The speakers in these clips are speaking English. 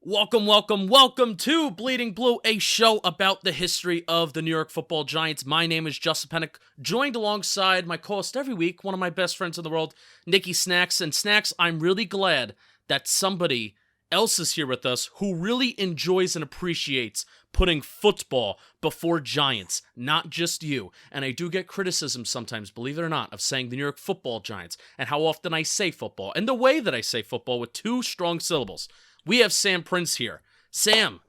Welcome to Bleeding Blue, a show about the history of the New York Football Giants. My name is Justin Pennick, joined alongside my co-host every week, one of my best friends in the world, Nikki Snacks. And Snacks, I'm really glad that somebody else is here with us who really enjoys and appreciates putting football before Giants, not just you. And I do get criticism sometimes, believe it or not, of saying the New York Football Giants and how often I say football and the way that I say football with two strong syllables. We have Sam Prince here. Sam,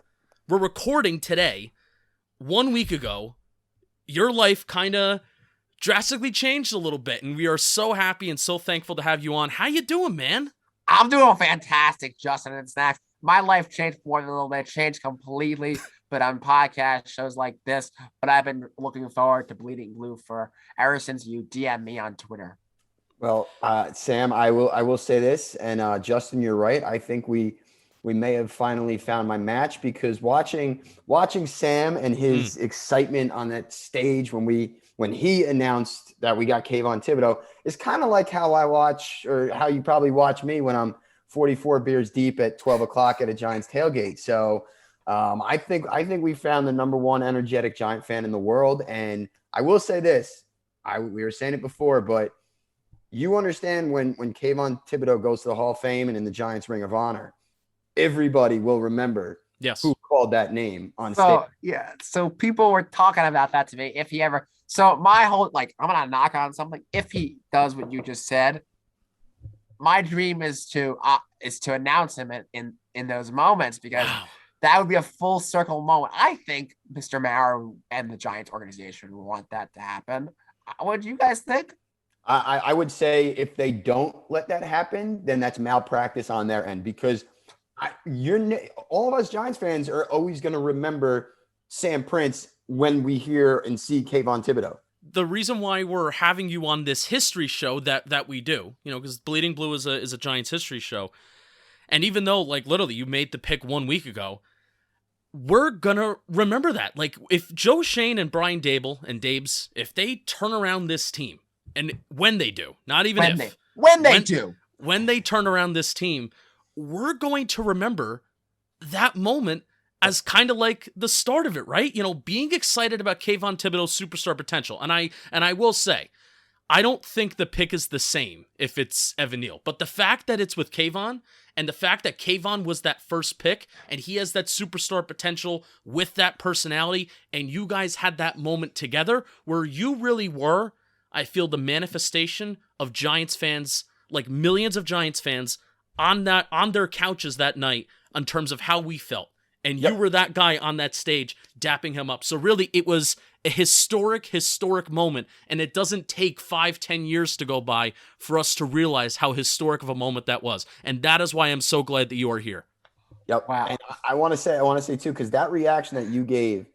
we're recording today. 1 week ago, your life kind of drastically changed a little bit, and we are so happy and so thankful to have you on. How you doing, man? I'm doing fantastic, Justin and Snacks. My life changed more than a little bit, changed completely, but on podcast shows like this. But I've been looking forward to Bleeding Blue for ever since you DM me on Twitter. Well, Sam, I will say this, and Justin, you're right. I think we may have finally found my match because watching Sam and his excitement on that stage when he announced that we got Kayvon Thibodeau is kind of like how I watch, or how you probably watch me when I'm 44 beers deep at 12 o'clock at a Giants tailgate. So I think we found the number one energetic Giant fan in the world. And I will say this, we were saying it before, but you understand when Kayvon Thibodeau goes to the Hall of Fame and in the Giants Ring of Honor, everybody will remember who called that name on stage. Yeah. So people were talking about that to me. If he ever, so my whole, I'm going to knock on something. If he does what you just said, my dream is to announce him in those moments, because that would be a full circle moment. I think Mr. Maurer and the Giants organization want that to happen. What do you guys think? I would say if they don't let that happen, then that's malpractice on their end, because all of us Giants fans are always going to remember Sam Prince when we hear and see Kayvon Thibodeau. The reason why we're having you on this history show that we do, because Bleeding Blue is a Giants history show, and even though literally you made the pick 1 week ago, we're gonna remember that. If Joe Shane and Brian Dable and Dabes, if they turn around this team, and when they do, not even when they turn around this team, we're going to remember that moment as kind of like the start of it, right? Being excited about Kayvon Thibodeau's superstar potential. And I will say, I don't think the pick is the same if it's Evan Neal. But the fact that it's with Kayvon, and the fact that Kayvon was that first pick, and he has that superstar potential with that personality, and you guys had that moment together where you really were, I feel, the manifestation of Giants fans, millions of Giants fans, on their couches that night in terms of how we felt. And you were that guy on that stage dapping him up. So really, it was a historic moment. And it doesn't take 5-10 years to go by for us to realize how historic of a moment that was. And that is why I'm so glad that you are here. Yep. Wow. And I want to say too, because that reaction that you gave,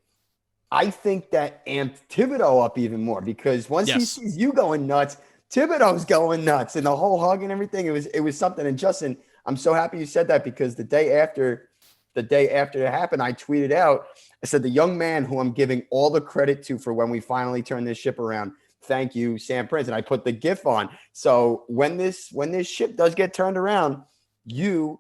I think that amped Thibodeau up even more, because once he sees you going nuts, Thibodeau's going nuts, and the whole hug and everything. It was something. And Justin, I'm so happy you said that, because the day after it happened, I tweeted out, I said, the young man who I'm giving all the credit to for when we finally turn this ship around, thank you, Sam Prince. And I put the GIF on. So when this ship does get turned around, you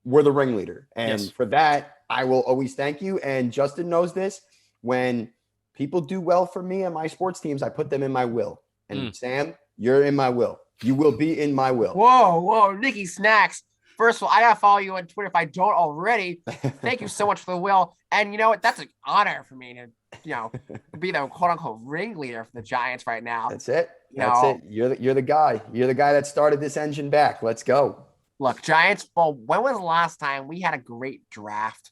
were the ringleader. And for that, I will always thank you. And Justin knows this. When people do well for me and my sports teams, I put them in my will. And Sam, you're in my will. You will be in my will. Whoa, Nikki Snacks. First of all, I gotta follow you on Twitter if I don't already. Thank you so much for the will. And you know what? That's an honor for me to, be the quote unquote ringleader for the Giants right now. That's it. That's it. You're the guy. You're the guy that started this engine back. Let's go. Look, Giants. Well, when was the last time we had a great draft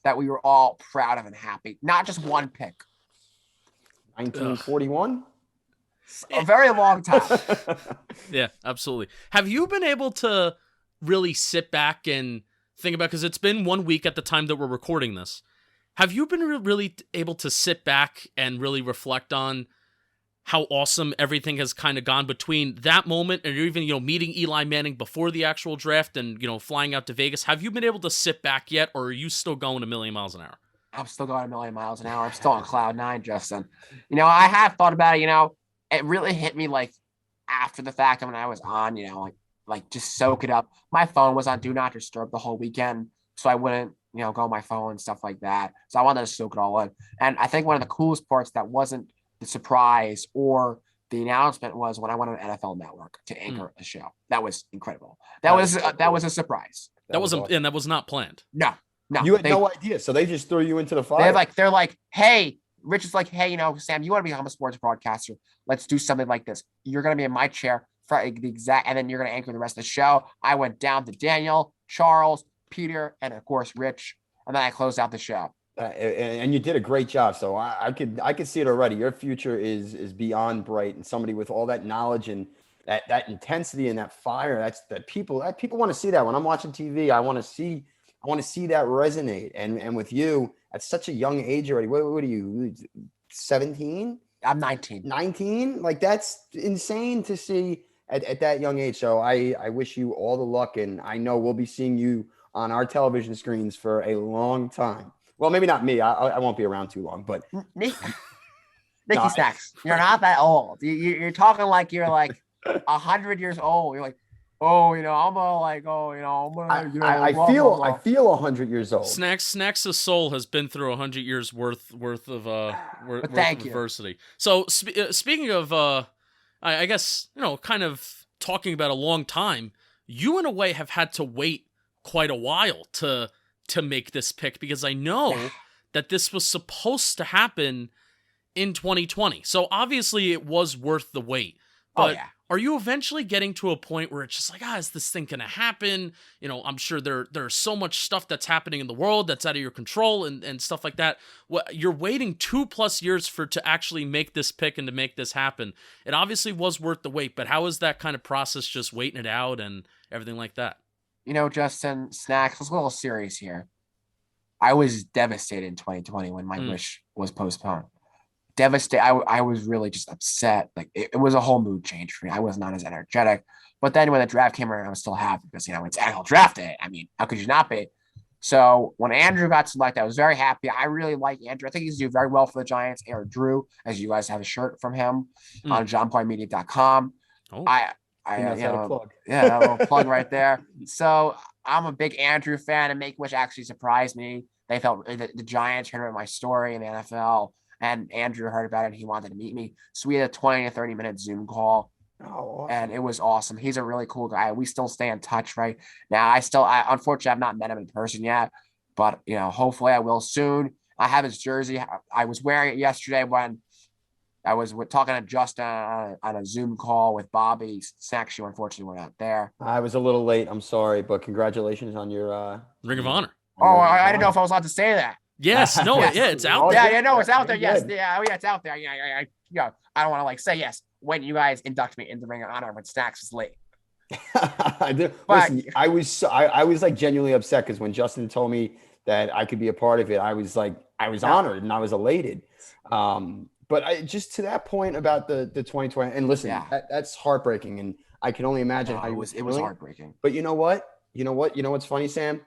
that we were all proud of and happy? Not just one pick. 1941. A very long time. Yeah, absolutely. Have you been able to really sit back and think about, because it's been 1 week at the time that we're recording this, have you been really able to sit back and really reflect on how awesome everything has kind of gone between that moment and even, meeting Eli Manning before the actual draft and, flying out to Vegas? Have you been able to sit back yet, or are you still going a million miles an hour? I'm still going a million miles an hour. I'm still on cloud nine, Justin. I have thought about it, it really hit me after the fact when I was on, just soak it up. My phone was on Do Not Disturb the whole weekend. so I wouldn't, go on my phone and stuff like that. So I wanted to soak it all in. And I think one of the coolest parts that wasn't the surprise or the announcement was when I went on NFL Network to anchor a show. That was incredible. That was a surprise. That was awesome. and that was not planned. No. You had no idea, so they just threw you into the fire. They're like, hey, Rich is like, hey, Sam, you want to become a sports broadcaster? Let's do something like this. You're gonna be in my chair for the exact, and then you're gonna anchor the rest of the show. I went down to Daniel, Charles, Peter, and of course Rich, and then I closed out the show. And you did a great job. So I could see it already. Your future is beyond bright, and somebody with all that knowledge and that intensity and that fire. That people want to see that. When I'm watching TV, I want to see that resonate. And with you at such a young age already. What are you? 17? I'm 19. 19? Like, that's insane to see at that young age. So I wish you all the luck, and I know we'll be seeing you on our television screens for a long time. Well, maybe not me. I won't be around too long, but Nicky Snacks, you're not that old. You're talking like you're like 100 years old. You're like, I'm like, I'm gonna, I feel 100 years old. Snacks' soul has been through 100 years worth of adversity. So speaking of, I guess kind of talking about a long time. You in a way have had to wait quite a while to make this pick, because I know that this was supposed to happen in 2020. So obviously it was worth the wait. But are you eventually getting to a point where it's just like, is this thing going to happen? I'm sure there's so much stuff that's happening in the world that's out of your control and stuff like that. You're waiting 2+ years to actually make this pick and to make this happen. It obviously was worth the wait, but how is that kind of process, just waiting it out and everything like that? Justin, Snacks, let's get a little serious here. I was devastated in 2020 when my wish was postponed. Devastated. I was really just upset. Like, it was a whole mood change for me. I was not as energetic. But then when the draft came around, I was still happy because, it's NFL draft day. I mean, how could you not be? So when Andrew got selected, I was very happy. I really like Andrew. I think he's doing very well for the Giants. Eric Drew, as you guys have a shirt from him on johnpointmedia.com. Oh. A little plug right there. So I'm a big Andrew fan, and Make-A-Wish actually surprised me. They felt the Giants heard about my story in the NFL, and Andrew heard about it, and he wanted to meet me. So we had a 20 to 30 minute Zoom call. Oh, awesome. And it was awesome. He's a really cool guy. We still stay in touch right now. I unfortunately have not met him in person yet, but hopefully I will soon. I have his jersey. I was wearing it yesterday when I was talking to Justin on a Zoom call with Bobby. Snacks, you unfortunately were not there. I was a little late. I'm sorry, but congratulations on your Ring of Honor. I didn't know if I was allowed to say that. Yes, no, it's out there. Yeah, no, it's out there. Yes, it's out there. Yeah. I don't want to say yes when you guys induct me into Ring of Honor when Snacks is late. Listen, I was like genuinely upset because when Justin told me that I could be a part of it, I was honored and I was elated. But just to that point about the 2020, and listen, that's heartbreaking, and I can only imagine how it was heartbreaking. But you know what? You know what's funny, Sam?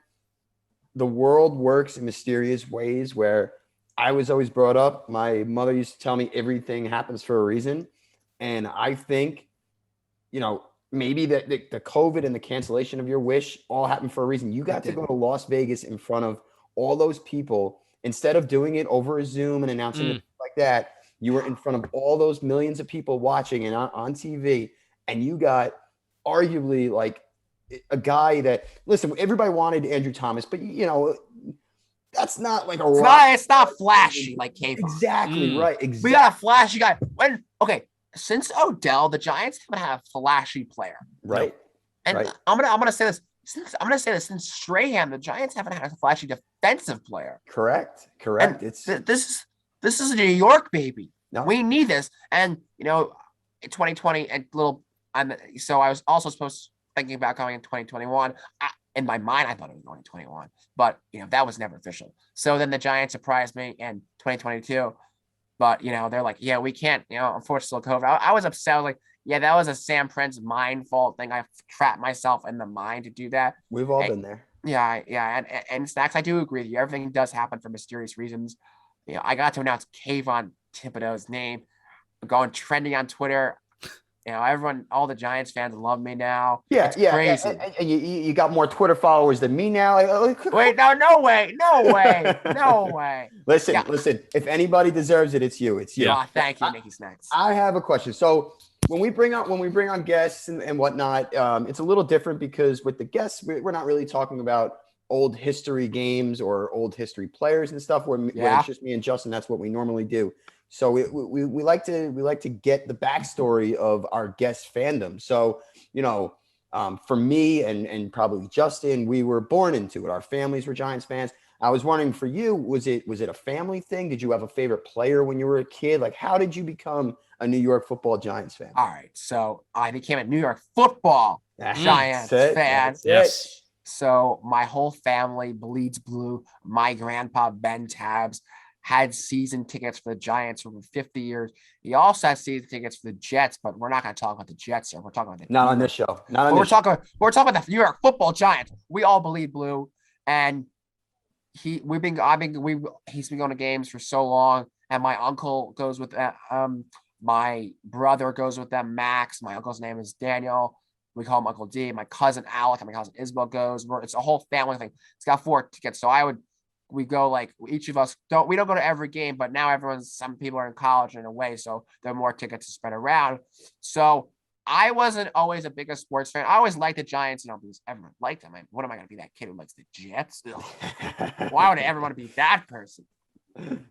The world works in mysterious ways where I was always brought up. My mother used to tell me everything happens for a reason. And I think, maybe the COVID and the cancellation of your wish all happened for a reason. You got to go to Las Vegas in front of all those people. Instead of doing it over a Zoom and announcing it like that, you were in front of all those millions of people watching and on TV. And you got arguably like a guy that, listen, everybody wanted Andrew Thomas, but that's not like it's not flashy like Kayvon. Exactly right. Exactly. We got a flashy guy. Since Odell, the Giants haven't had a flashy player. Right. And right. I'm gonna say this. Since Strahan, the Giants haven't had a flashy defensive player. Correct. And this is a New York baby. No. We need this. And in 2020 so I was also thinking about going in 2021. In my mind, I thought it was going in 2021, but that was never official. So then the Giants surprised me in 2022, but they're like, yeah, we can't, unfortunately, COVID. I was upset. I was like, yeah, that was a Sam Prince mind fault thing. I trapped myself in the mind to do that. We've all been there. Yeah. And Snacks, I do agree with you. Everything does happen for mysterious reasons. I got to announce Kayvon Thibodeau's name, going trending on Twitter. everyone, all the Giants fans love me now. Yeah, It's yeah, crazy. and you got more Twitter followers than me now. Wait, no way, no way, no way. Listen, Yeah. listen. If anybody deserves it, it's you. It's you. Yeah. Oh, thank you, Nicky Snacks. I have a question. So when we bring on guests and whatnot, it's a little different because with the guests, we're not really talking about old history games or old history players and stuff. Where it's just me and Justin. That's what we normally do. So we like to get the backstory of our guest fandom. So for me and probably Justin, we were born into it. Our families were Giants fans. I was wondering for you, was it a family thing? Did you have a favorite player when you were a kid? Like, how did you become a New York Football Giants fan? All right, so I became a New York Football Giants fan. Yes. So my whole family bleeds blue. My grandpa Ben Tabbs had season tickets for the Giants for over 50 years. He also has season tickets for the Jets, but we're not going to talk about the Jets here. We're talking about the not on this show. Not on we're this show. we're talking about the New York Football Giants. We all bleed blue, and he's been going to games for so long, and my uncle goes with my brother goes with them. Max, my uncle's name is Daniel. We call him Uncle D. My cousin Alec and my cousin Isabel goes. It's a whole family thing. It's got 4 tickets. So we go like each of us don't go to every game, but now some people are in college and away, so there are more tickets to spread around. So I wasn't always a biggest sports fan. I always liked the Giants, because everyone liked them. What am I going to be, that kid who likes the Jets? Why would I ever want to be that person?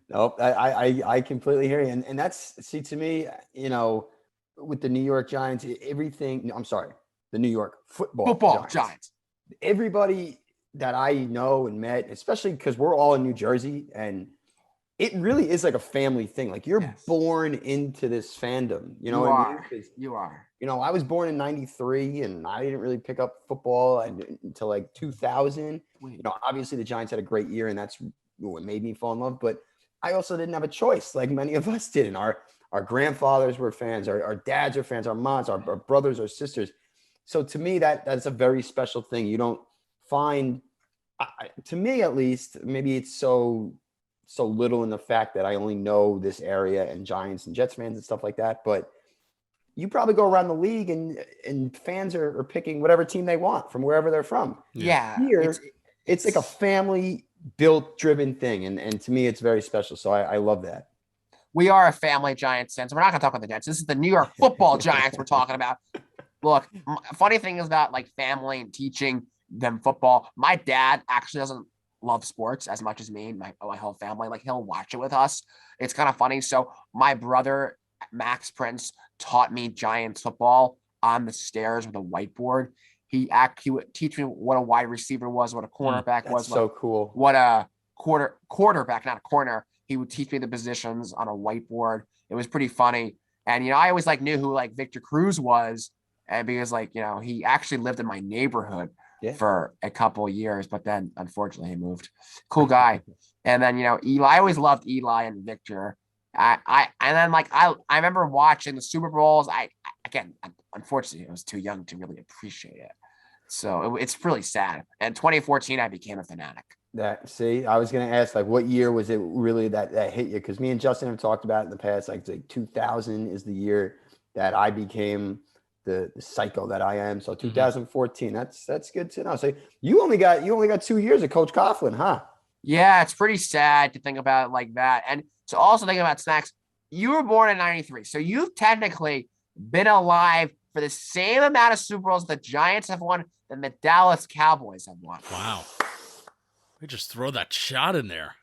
Nope, I completely hear you, and that's to me, with the New York Giants, everything. I'm sorry, the New York Football Giants. Everybody that I know and met, especially because we're all in New Jersey, and it really is like a family thing. Like you're born into this fandom. You know what I mean? You are. I was born in '93, and I didn't really pick up football until like 2000. Obviously the Giants had a great year, and that's what made me fall in love. But I also didn't have a choice, like many of us did. And our grandfathers were fans, our dads are fans, our moms, our brothers, our sisters. So to me, that's a very special thing. You don't find, to me at least, maybe it's so little in the fact that I only know this area and Giants and Jets fans and stuff like that. But you probably go around the league and fans are picking whatever team they want from wherever they're from. Yeah. Here, it's like a family built driven thing. And to me, it's very special. So I love that. We are a family Giants fans. We're not going to talk about the Jets. This is the New York Football Giants we're talking about. Look, funny thing is about like family and teaching them football. My dad actually doesn't love sports as much as me and my whole family. Like he'll watch it with us. It's kind of funny. So my brother, Max Prince, taught me Giants football on the stairs with a whiteboard. He would teach me what a wide receiver was, what a cornerback was. So cool. What a quarterback, not a corner. He would teach me the positions on a whiteboard. It was pretty funny. And, I always knew who Victor Cruz was. And because he actually lived in my neighborhood for a couple of years, but then unfortunately he moved. Cool guy. And then, Eli, I always loved Eli and Victor. I remember watching the Super Bowls. Unfortunately, I was too young to really appreciate it. So it's really sad. And 2014, I became a fanatic. I was going to ask, what year was it really that hit you? Because me and Justin have talked about it in the past, like 2000 is the year that I became the psycho that I am. So 2014, that's good to know. So you only got 2 years of Coach Coughlin, huh? Yeah, it's pretty sad to think about it like that. And to also think about Snacks, you were born in 93. So you've technically been alive for the same amount of Super Bowls the Giants have won than the Dallas Cowboys have won. Wow. We just throw that shot in there.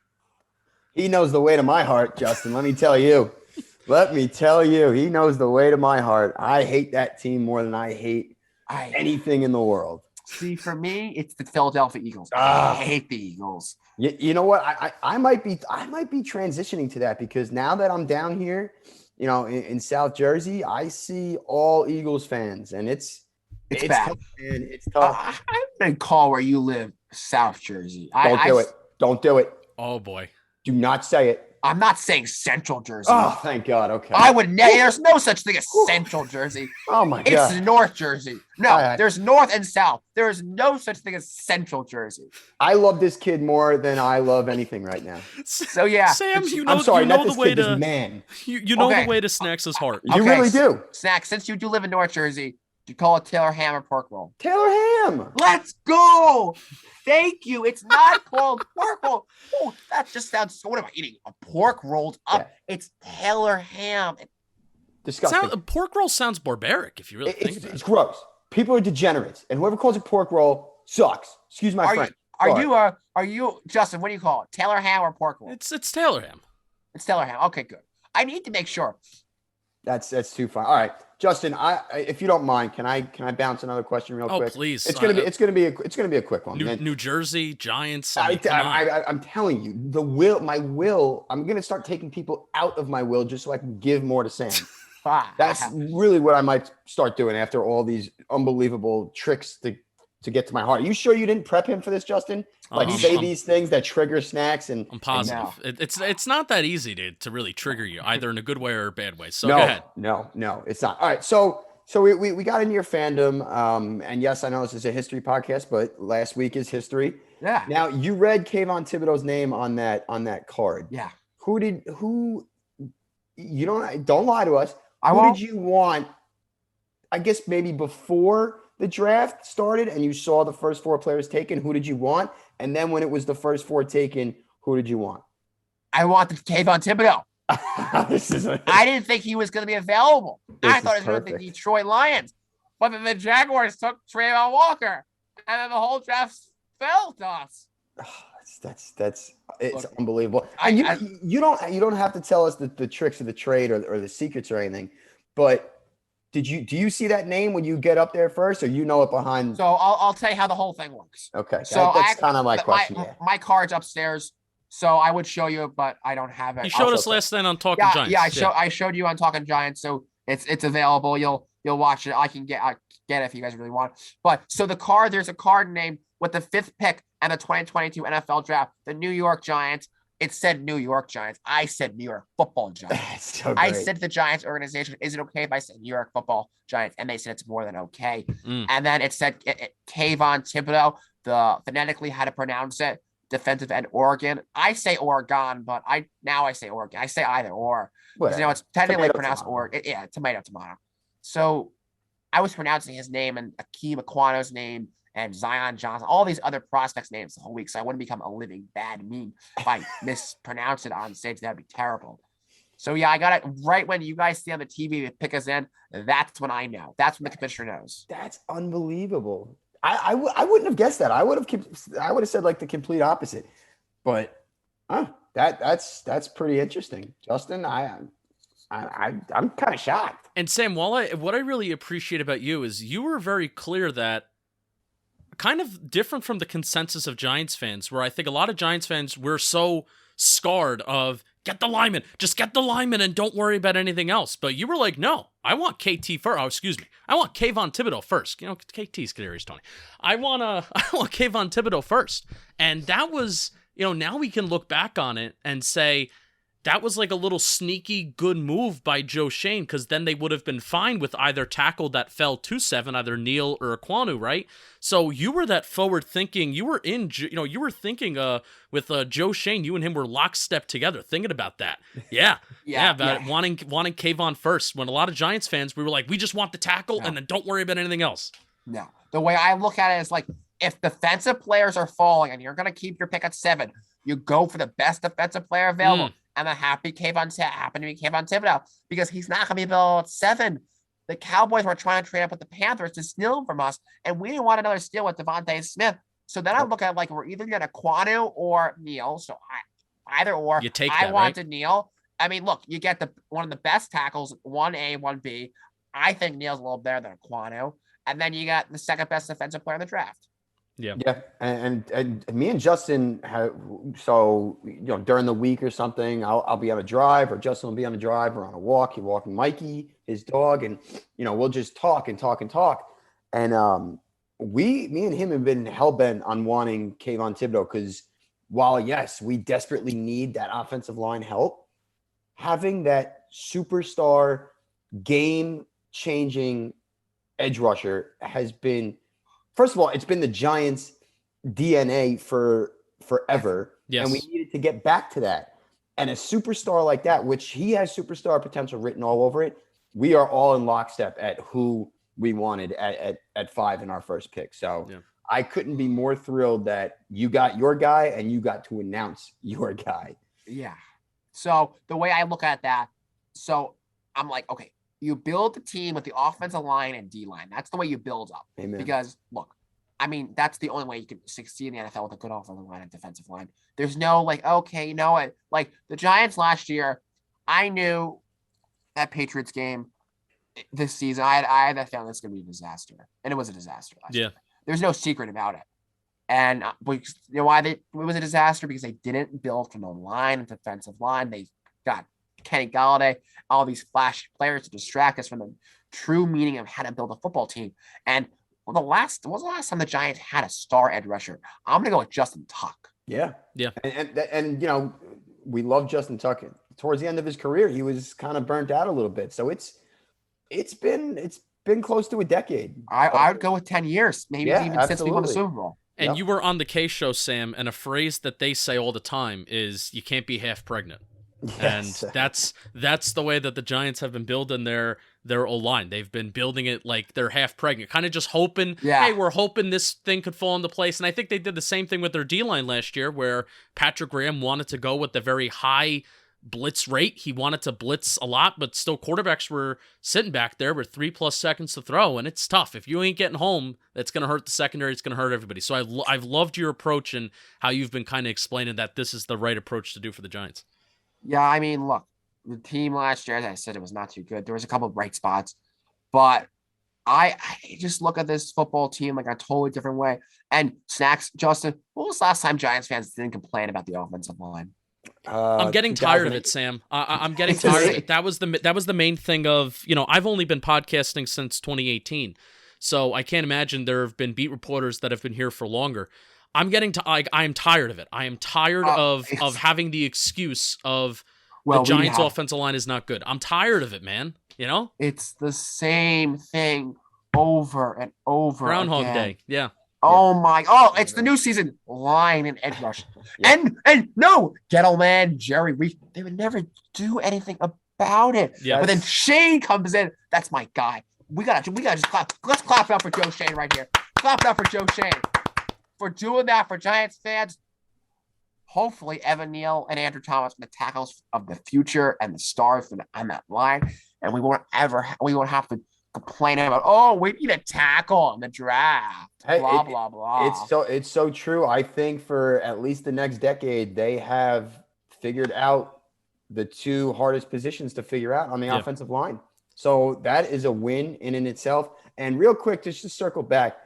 He knows the way to my heart, Justin. Let me tell you. He knows the way to my heart. I hate that team more than I hate anything in the world. See, for me, it's the Philadelphia Eagles. I hate the Eagles. You know what? I might be transitioning to that because now that I'm down here, in South Jersey, I see all Eagles fans, and it's bad. Tough, man. It's tough. I've been called where you live, South Jersey. Don't do it. Oh boy. Do not say it. I'm not saying Central Jersey. Oh, thank God. Okay. I would there's no such thing as Central Jersey. Oh my It's God. North Jersey. No, right. there's North and South. There is no such thing as Central Jersey. I love this kid more than I love anything right now. So yeah, Sam, you know, I'm sorry, you know not this the way kid, this to man. you know Okay. the way to Snacks' heart. You Okay, really do. Snack, since you do live in North Jersey, you call it Taylor ham or pork roll? Taylor Ham. Let's go. Thank you. It's not called pork roll. Oh, that just sounds so. What am I eating? A pork rolled up. Yeah. It's Taylor ham. Disgusting. Pork roll sounds barbaric if you really think about It's it. gross. People are degenerates, and whoever calls it pork roll sucks. Excuse my friend. Are you Justin? What do you call it? Taylor ham or pork roll? It's Taylor ham. It's Taylor ham. Okay, good. I need to make sure. That's too far. All right, Justin. If you don't mind, can I bounce another question real quick? Oh, please. It's gonna be a quick one. New Jersey Giants. I'm telling you, my will. I'm gonna start taking people out of my will just so I can give more to Sam. That's really what I might start doing after all these unbelievable tricks to get to my heart. Are you sure you didn't prep him for this, Justin? Like say these things that trigger Snacks and I'm positive. It's not that easy to really trigger you either in a good way or a bad way. So no, go ahead. No, it's not. All right, so we got into your fandom, and yes, I know this is a history podcast, but last week is history. Yeah. Now you read Kayvon Thibodeau's name on that card. Yeah. Who? You don't lie to us. Who did you want? I guess maybe before the draft started and you saw the first 4 players taken, who did you want? And then when it was the first 4 taken, who did you want? I wanted Kayvon Thibodeau. I didn't think he was going to be available. I thought it was going to be the Detroit Lions. But then the Jaguars took Trayvon Walker. And then the whole draft fell to us. It's unbelievable. And you don't have to tell us the tricks of the trade or the secrets or anything, but do you see that name when you get up there first, or you know it behind? So I'll tell you how the whole thing works. Okay, so that's kind of my question. My card's upstairs, so I would show you, but I don't have it. You showed us last night on Talking Giants. Yeah, I showed you on Talking Giants, so it's available. You'll watch it. I get it if you guys really want. But so there's a card named with the 5th pick and the 2022 NFL draft, the New York Giants. It said New York Giants. I said New York Football Giants. So I said to the Giants organization, is it okay if I say New York Football Giants? And they said it's more than okay. And then it said Kayvon Thibodeau, phonetically how to pronounce it, defensive end Oregon. I say Oregon, but I say Oregon. I say either or. Because, it's technically pronounced Oregon. Yeah, tomato. So I was pronouncing his name and Akeem Aquano's name and Zion Johnson, all these other prospects' names the whole week. So I wouldn't become a living bad meme if I mispronounce it on stage. That'd be terrible. So yeah, I got it right when you guys see on the TV to pick us in. That's when I know. That's when the commissioner knows. That's unbelievable. I wouldn't have guessed that. I would have said like the complete opposite. But that's pretty interesting, Justin. I'm kind of shocked. And Sam, what I really appreciate about you is you were very clear that, kind of different from the consensus of Giants fans, where I think a lot of Giants fans were so scarred of get the lineman, just get the lineman and don't worry about anything else. But you were like, no, I want KT first. Oh, excuse me. I want Kayvon Thibodeau first. KT's Kadarius Toney. I want Kayvon Thibodeau first. And that was, now we can look back on it and say, that was like a little sneaky good move by Joe Schoen, because then they would have been fine with either tackle that fell to 7, either Neal or Aquanu, right? So you were that forward thinking. You were you were thinking with Joe Schoen. You and him were lockstep together, thinking about that. Yeah, wanting Kayvon first. When a lot of Giants fans, we were like, we just want the tackle and then don't worry about anything else. No, the way I look at it is like, if defensive players are falling and you're going to keep your pick at 7, you go for the best defensive player available. And I'm happy happened to be Kayvon Thibodeau, because he's not going to be available at 7. The Cowboys were trying to trade up with the Panthers to steal him from us, and we didn't want another steal with Devontae Smith. So then I look at it like we're either getting Aquanu or Neal. So either or. You take I that, wanted right? Neal. I mean, look, you get one of the best tackles, 1A, 1B. I think Neal's a little better than Aquanu. And then you got the second best defensive player in the draft. Yeah. And me and Justin during the week or something, I'll be on a drive, or Justin will be on a drive or on a walk. He's walking Mikey, his dog, and we'll just talk and talk and talk. And me and him have been hell-bent on wanting Kayvon Thibodeau, because while yes, we desperately need that offensive line help, having that superstar game-changing edge rusher has been, first of all, it's been the Giants' DNA for forever. Yes. And we needed to get back to that. And a superstar like that, which he has superstar potential written all over it, we are all in lockstep at who we wanted at 5 in our first pick. So I couldn't be more thrilled that you got your guy and you got to announce your guy. Yeah. So the way I look at that, so I'm like, okay, you build the team with the offensive line and D line. That's the way you build up. Amen. Because look, I mean, that's the only way you can succeed in the NFL with a good offensive line and defensive line. There's no like, okay, you know what? Like the Giants last year, I knew that Patriots game this season, I had that feeling it's going to be a disaster. And it was a disaster last year. There's no secret about it. And you know why it was a disaster? Because they didn't build from the line and defensive line. They got Kenny Galladay, all these flash players to distract us from the true meaning of how to build a football team. And when was the last time the Giants had a star edge rusher? I'm going to go with Justin Tuck. Yeah. Yeah. And you know, we love Justin Tuck. Towards the end of his career, he was kind of burnt out a little bit. So it's been close to a decade. I would go with 10 years, maybe even since we won the Super Bowl. And you were on the K show, Sam, and a phrase that they say all the time is you can't be half pregnant. Yes. And that's the way that the Giants have been building their O-line. They've been building it like they're half pregnant, kind of just hoping, hey, we're hoping this thing could fall into place. And I think they did the same thing with their D-line last year, where Patrick Graham wanted to go with the very high blitz rate. He wanted to blitz a lot, but still quarterbacks were sitting back there with 3+ seconds to throw, and it's tough. If you ain't getting home, that's going to hurt the secondary. It's going to hurt everybody. So I've loved your approach and how you've been kind of explaining that this is the right approach to do for the Giants. Yeah, I mean, look, the team last year, as I said, it was not too good. There was a couple of bright spots, but I just look at this football team like a totally different way. And Snacks, Justin, when was the last time Giants fans didn't complain about the offensive line? I'm getting tired of it, Sam. I'm getting tired of it. That was the main thing of, you know, I've only been podcasting since 2018, so I can't imagine there have been beat reporters that have been here for longer. I'm getting to I am tired of it. I am tired of having the excuse of the Giants' offensive line is not good. I'm tired of it, man. You know, it's the same thing over and over. Groundhog again. Day. Yeah. Oh my! Oh, it's the new season. Line and edge rush, and no, Gettleman, Jerry Reef. They would never do anything about it. Yeah. But then Shane comes in. That's my guy. We gotta just clap. Let's clap it up for Joe Shane right here. Clap it up for Joe Shane for doing that for Giants fans. Hopefully, Evan Neal and Andrew Thomas are the tackles of the future and the stars on that line, and we won't have to complain about, oh, we need a tackle in the draft. Blah blah blah. It's so true. I think for at least the next decade, they have figured out the two hardest positions to figure out on the offensive line. So that is a win in itself. And real quick, just to circle back,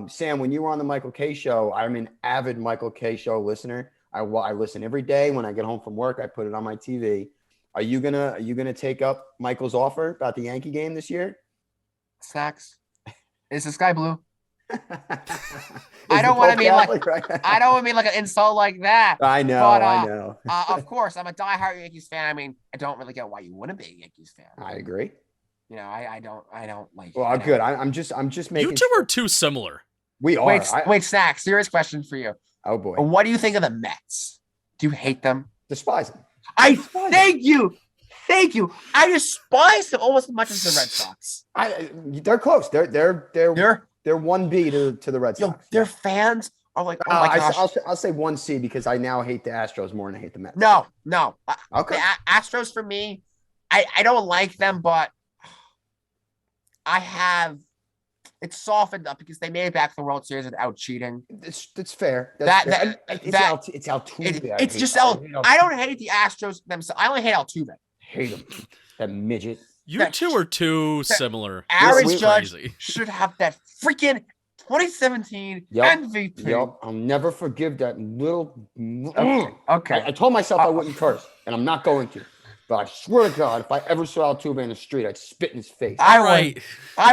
Sam, when you were on the Michael K show, I'm an avid Michael K show listener. I listen every day when I get home from work. I put it on my TV. Are you gonna take up Michael's offer about the Yankee game this year? Sacks. Is the sky blue? I don't want to be like I don't want to be like an insult like that. I know, but, I know. Of course, I'm a diehard Yankees fan. I mean, I don't really get why you wouldn't be a Yankees fan. I agree. You know, I don't like. Well, good. I'm just making. You two are too similar. We are. Wait, Snacks. Serious question for you. Oh boy. What do you think of the Mets? Do you hate them? Despise them. Thank you. I despise them almost as much as the Red Sox. They're close. They're 1B to the Red Sox. Their fans are like, oh my gosh. I'll say 1C because I now hate the Astros more than I hate the Mets. No. Okay. The Astros for me, I don't like them, but it's softened up because they made it back to the World Series without cheating. That's fair. It's Altuve. I don't hate the Astros themselves. I only hate Altuve. Hate him. That midget. You two are too similar. Aaron Judge should have that freaking 2017 MVP. Yep. I'll never forgive that little. Okay. I told myself I wouldn't curse, and I'm not going to. But I swear to God, if I ever saw Altuve in the street, I'd spit in his face. I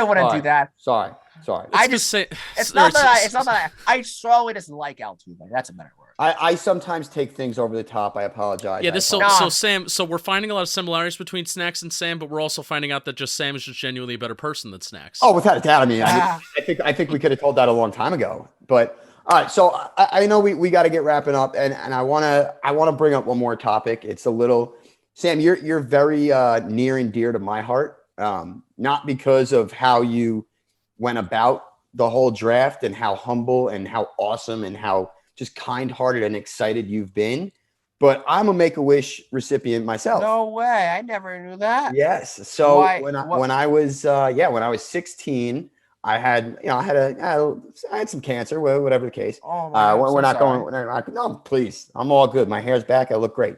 wouldn't do that. Sorry. It's not that I strongly dislike Altuve. That's a better word. I sometimes take things over the top. I apologize. Yeah, I so apologize. Sam, so we're finding a lot of similarities between Snacks and Sam, but we're also finding out that just Sam is just genuinely a better person than Snacks. Oh, without a doubt. Ah, I think we could have told that a long time ago. But all right, so I know we got to get wrapping up, and I wanna bring up one more topic. It's a little Sam. You're very near and dear to my heart. Not because of how you went about the whole draft and how humble and how awesome and how just kind-hearted and excited you've been, but I'm a Make-A-Wish recipient myself. no way. I never knew that. Yes. So Why? when I was 16, I had I had some cancer, whatever the case. Oh my God, I'm we're so not sorry. going. We're not, no, please. I'm all good. My hair's back. I look great.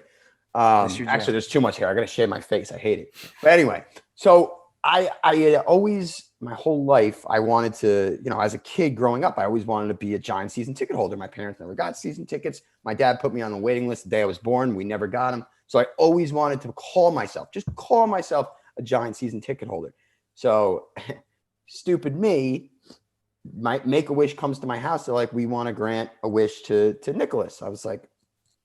Yes, you do. Actually, there's too much hair. I got to shave my face. I hate it. But anyway, so I had always my whole life I wanted to, as a kid growing up, I always wanted to be a Giant season ticket holder. My parents never got season tickets. My dad put me on the waiting list the day I was born. We never got them. So I always wanted to call myself a Giant season ticket holder. So stupid me, my Make-A-Wish comes to my house. They're like, we want to grant a wish to Nicholas. I was like,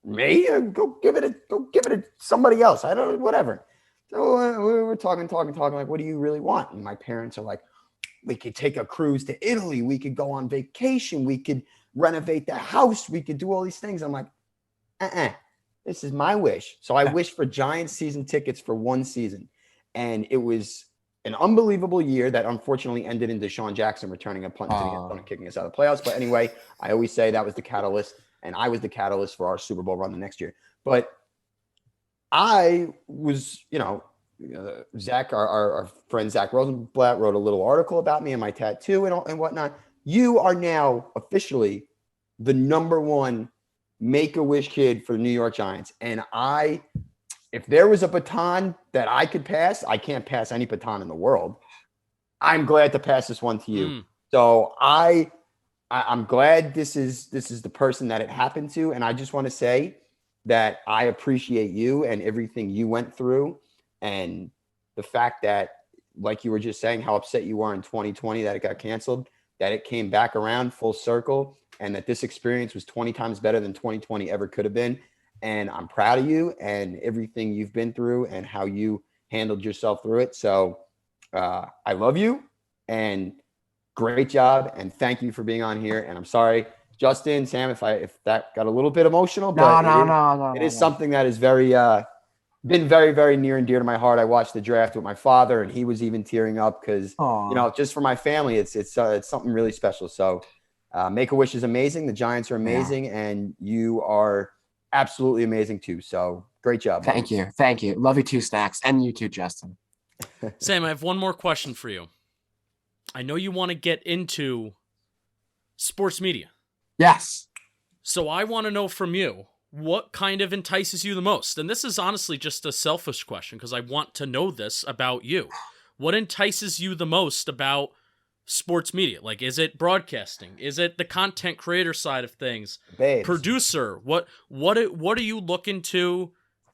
me? Go give it to somebody else. I don't, whatever. So we were talking. Like, what do you really want? And my parents are like, we could take a cruise to Italy. We could go on vacation. We could renovate the house. We could do all these things. I'm like, this is my wish. So I wished for Giants season tickets for one season. And it was an unbelievable year that unfortunately ended in Deshaun Jackson returning a punt to the end zone and kicking us out of the playoffs. But anyway, I always say that was the catalyst. And I was the catalyst for our Super Bowl run the next year. But I was, Zach, our friend Zach Rosenblatt wrote a little article about me and my tattoo and whatnot. You are now officially the #1 Make-A-Wish kid for the New York Giants. And if there was a baton that I could pass, I can't pass any baton in the world. I'm glad to pass this one to you. So I'm glad this is the person that it happened to. And I just want to say that I appreciate you and everything you went through. And the fact that, like you were just saying, how upset you were in 2020 that it got canceled, that it came back around full circle, and that this experience was 20 times better than 2020 ever could have been. And I'm proud of you and everything you've been through and how you handled yourself through it. So I love you and great job. And thank you for being on here. And I'm sorry, Justin, Sam, if that got a little bit emotional, but it is something that is been very, very near and dear to my heart. I watched the draft with my father, and he was even tearing up because, just for my family, it's something really special. So Make-A-Wish is amazing. The Giants are amazing, and you are absolutely amazing too. So great job. Thank you. Thank you. Love you too, Snacks. And you too, Justin. Sam, I have one more question for you. I know you want to get into sports media. Yes. So I want to know from you, what kind of entices you the most? And this is honestly just a selfish question because I want to know this about you. What entices you the most about sports media? Like, is it broadcasting? Is it the content creator side of things? Babes. Producer? What are you looking to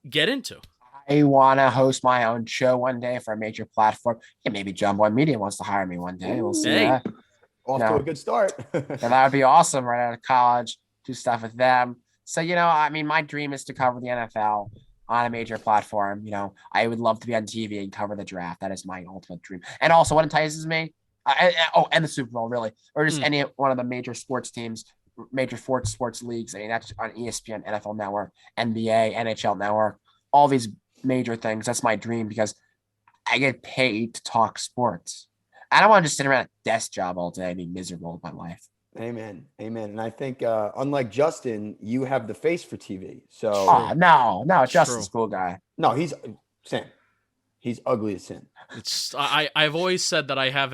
get into? I want to host my own show one day for a major platform. Yeah, maybe Jumbo Media wants to hire me one day. We'll see. Hey. Off to a good start. And that would be awesome right out of college. Do stuff with them. So, my dream is to cover the NFL on a major platform. I would love to be on TV and cover the draft. That is my ultimate dream. And also what entices me, and the Super Bowl, really, or just any one of the major sports teams, major sports leagues. That's on ESPN, NFL Network, NBA, NHL Network, all these major things. That's my dream because I get paid to talk sports. I don't want to just sit around a desk job all day and be miserable with my life. Amen. And I think, unlike Justin, you have the face for TV. So no, Justin's a cool guy. No, he's Sam. He's ugly as sin. It's I've always said that I have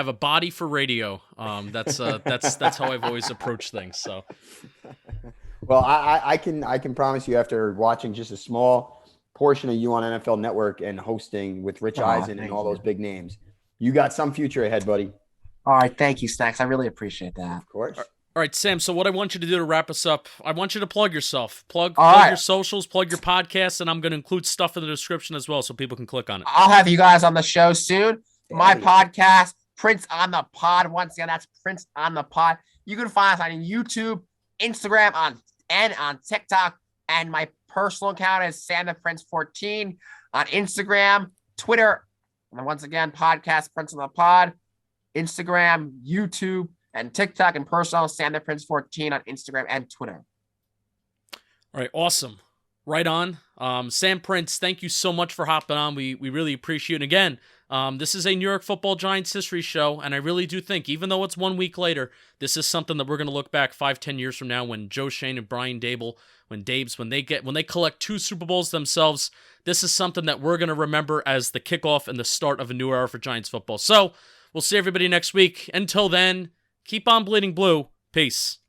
a body for radio. That's how I've always approached things. So, well, I can promise you, after watching just a small portion of you on NFL Network and hosting with Rich Eisen and all those big names, you got some future ahead, buddy. All right, thank you, Snacks. I really appreciate that. Of course. All right, Sam, so what I want you to do to wrap us up, I want you to plug yourself. Plug your socials, plug your podcast, and I'm going to include stuff in the description as well so people can click on it. I'll have you guys on the show soon. My podcast, Prince on the Pod. Once again, that's Prince on the Pod. You can find us on YouTube, Instagram, on and on TikTok. And my personal account is Sam the Prince 14 on Instagram, Twitter, and then once again, podcast Prince on the Pod, Instagram, YouTube, and TikTok, and personal Sam the Prince 14 on Instagram and Twitter. All right, awesome. Right on. Sam Prince, thank you so much for hopping on. We really appreciate it. And again, this is a New York Football Giants history show, and I really do think, even though it's 1 week later, this is something that we're going to look back 5-10 years from now when Joe Shane and Brian Dable, when they collect 2 Super Bowls themselves, this is something that we're going to remember as the kickoff and the start of a new era for Giants football. So we'll see everybody next week. Until then, keep on bleeding blue. Peace.